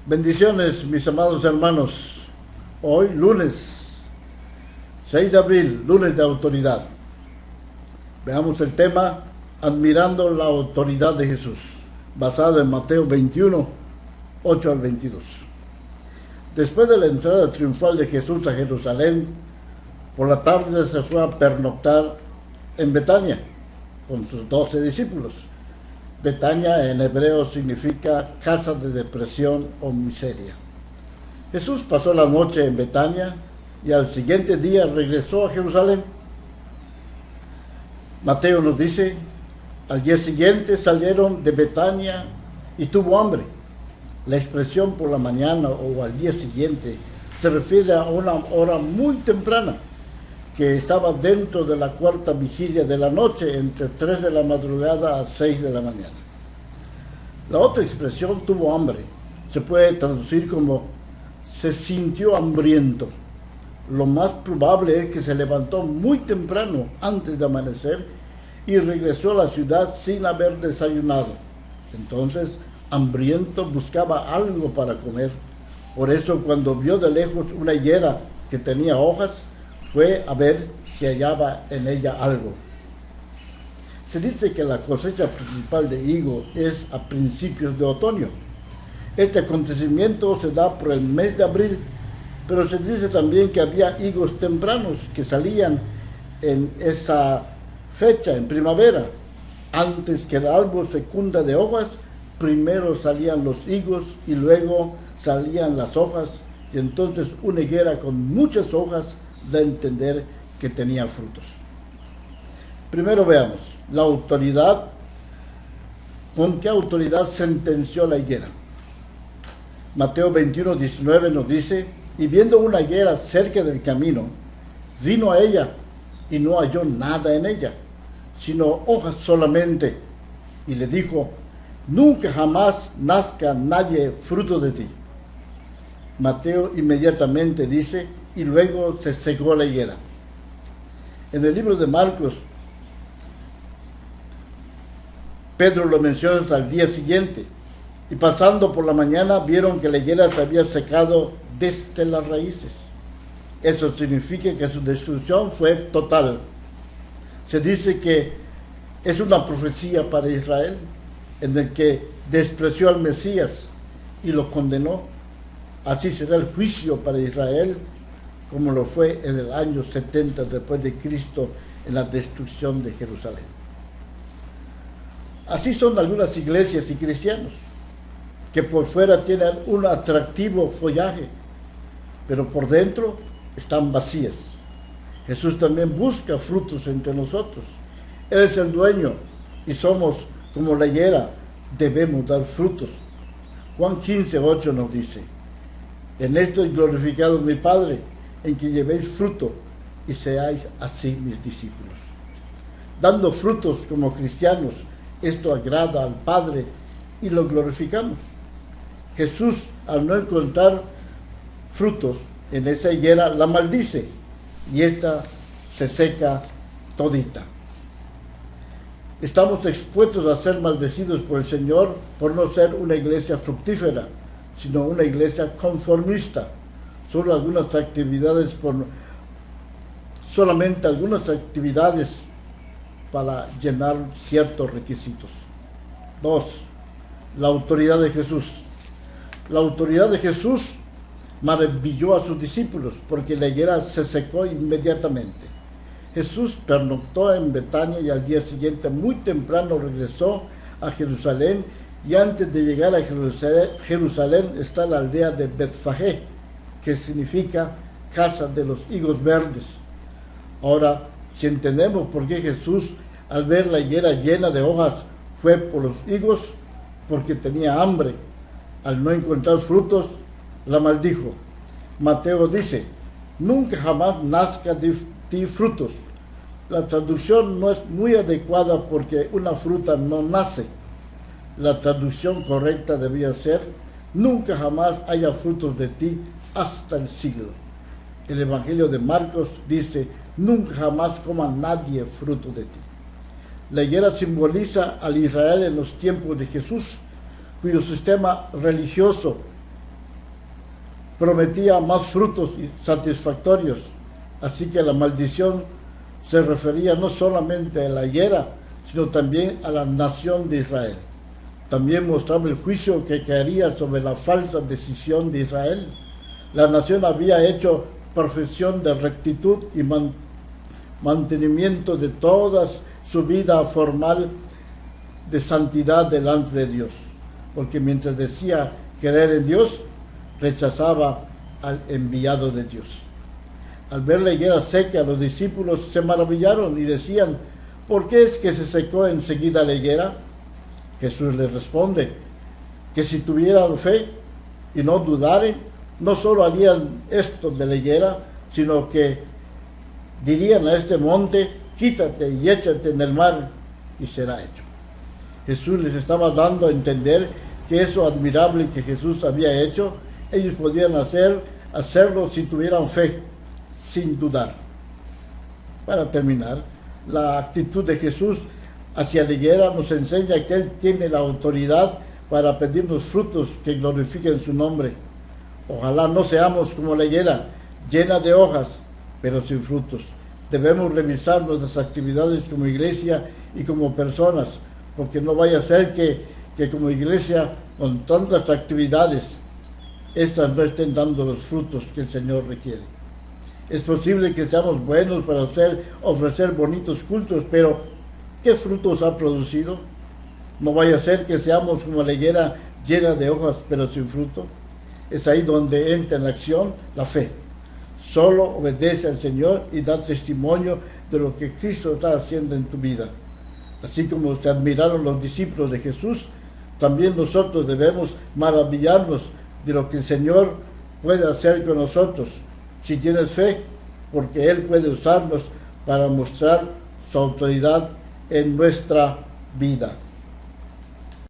Bendiciones, mis amados hermanos. Hoy, lunes 6 de abril, lunes de autoridad. Veamos el tema, admirando la autoridad de Jesús, basado en Mateo 21, 8 al 22. Después de la entrada triunfal de Jesús a Jerusalén, por la tarde se fue a pernoctar en Betania con sus 12 discípulos. Betania en hebreo significa casa de depresión o miseria. Jesús pasó la noche en Betania y al siguiente día regresó a Jerusalén. Mateo nos dice, al día siguiente salieron de Betania y tuvo hambre. La expresión por la mañana o al día siguiente se refiere a una hora muy temprana, que estaba dentro de la cuarta vigilia de la noche, entre 3 de la madrugada a 6 de la mañana. La otra expresión, tuvo hambre, se puede traducir como se sintió hambriento. Lo más probable es que se levantó muy temprano, antes de amanecer, y regresó a la ciudad sin haber desayunado. Entonces, hambriento, buscaba algo para comer. Por eso, cuando vio de lejos una higuera que tenía hojas, fue a ver si hallaba en ella algo. Se dice que la cosecha principal de higo es a principios de otoño. Este acontecimiento se da por el mes de abril, pero se dice también que había higos tempranos que salían en esa fecha, en primavera. Antes que el árbol se cunda de hojas, primero salían los higos y luego salían las hojas, y entonces una higuera con muchas hojas da a entender que tenía frutos. Primero veamos la autoridad. ¿Con qué autoridad sentenció la higuera? Mateo 21, 19 nos dice, y viendo una higuera cerca del camino, vino a ella y no halló nada en ella, sino hojas solamente, y le dijo, nunca jamás nazca nadie fruto de ti. Mateo inmediatamente dice, y luego se secó la higuera. En el libro de Marcos, Pedro lo menciona hasta el día siguiente, y pasando por la mañana vieron que la higuera se había secado desde las raíces. Eso significa que su destrucción fue total. Se dice que es una profecía para Israel, en el que despreció al Mesías y lo condenó. Así será el juicio para Israel, como lo fue en el año 70 después de Cristo, en la destrucción de Jerusalén. Así son algunas iglesias y cristianos, que por fuera tienen un atractivo follaje, pero por dentro están vacías. Jesús también busca frutos entre nosotros. Él es el dueño y somos como la higuera, debemos dar frutos. Juan 15, 8 nos dice, en esto es glorificado mi Padre, en que llevéis fruto y seáis así mis discípulos. Dando frutos como cristianos, esto agrada al Padre y lo glorificamos. Jesús, al no encontrar frutos en esa higuera, la maldice y esta se seca todita. Estamos expuestos a ser maldecidos por el Señor por no ser una iglesia fructífera, sino una iglesia conformista. Solamente algunas actividades para llenar ciertos requisitos. 2. La autoridad de Jesús. La autoridad de Jesús maravilló a sus discípulos porque la higuera se secó inmediatamente. Jesús pernoctó en Betania y al día siguiente muy temprano regresó a Jerusalén, y antes de llegar a Jerusalén está la aldea de Betfagé, que significa casa de los higos verdes. Ahora, si entendemos por qué Jesús, al ver la higuera llena de hojas, fue por los higos, porque tenía hambre. Al no encontrar frutos, la maldijo. Mateo dice, nunca jamás nazca de ti frutos. La traducción no es muy adecuada porque una fruta no nace. La traducción correcta debía ser, nunca jamás haya frutos de ti hasta el siglo. El Evangelio de Marcos dice, nunca jamás coma nadie fruto de ti. La higuera simboliza al Israel en los tiempos de Jesús, cuyo sistema religioso prometía más frutos satisfactorios. Así que la maldición se refería no solamente a la higuera, sino también a la nación de Israel. También mostraba el juicio que caería sobre la falsa decisión de Israel. La nación había hecho profesión de rectitud y mantenimiento de toda su vida formal de santidad delante de Dios, porque mientras decía creer en Dios, rechazaba al enviado de Dios. Al ver la higuera seca, los discípulos se maravillaron y decían: ¿por qué es que se secó enseguida la higuera? Jesús les responde que si tuvieran fe y no dudaren, no solo harían esto de la higuera, sino que dirían a este monte: quítate y échate en el mar, y será hecho. Jesús les estaba dando a entender que eso admirable que Jesús había hecho, ellos podían hacerlo si tuvieran fe, sin dudar. Para terminar, la actitud de Jesús hacia la higuera nos enseña que Él tiene la autoridad para pedirnos frutos que glorifiquen su nombre. Ojalá no seamos como la higuera, llena de hojas, pero sin frutos. Debemos revisar nuestras actividades como iglesia y como personas, porque no vaya a ser que como iglesia, con tantas actividades, estas no estén dando los frutos que el Señor requiere. Es posible que seamos buenos para ofrecer bonitos cultos, pero ¿qué frutos ha producido? No vaya a ser que seamos como la higuera llena de hojas, pero sin fruto. Es ahí donde entra en acción la fe. Solo obedece al Señor y da testimonio de lo que Cristo está haciendo en tu vida. Así como se admiraron los discípulos de Jesús, también nosotros debemos maravillarnos de lo que el Señor puede hacer con nosotros, si tienes fe, porque Él puede usarnos para mostrar su autoridad en nuestra vida.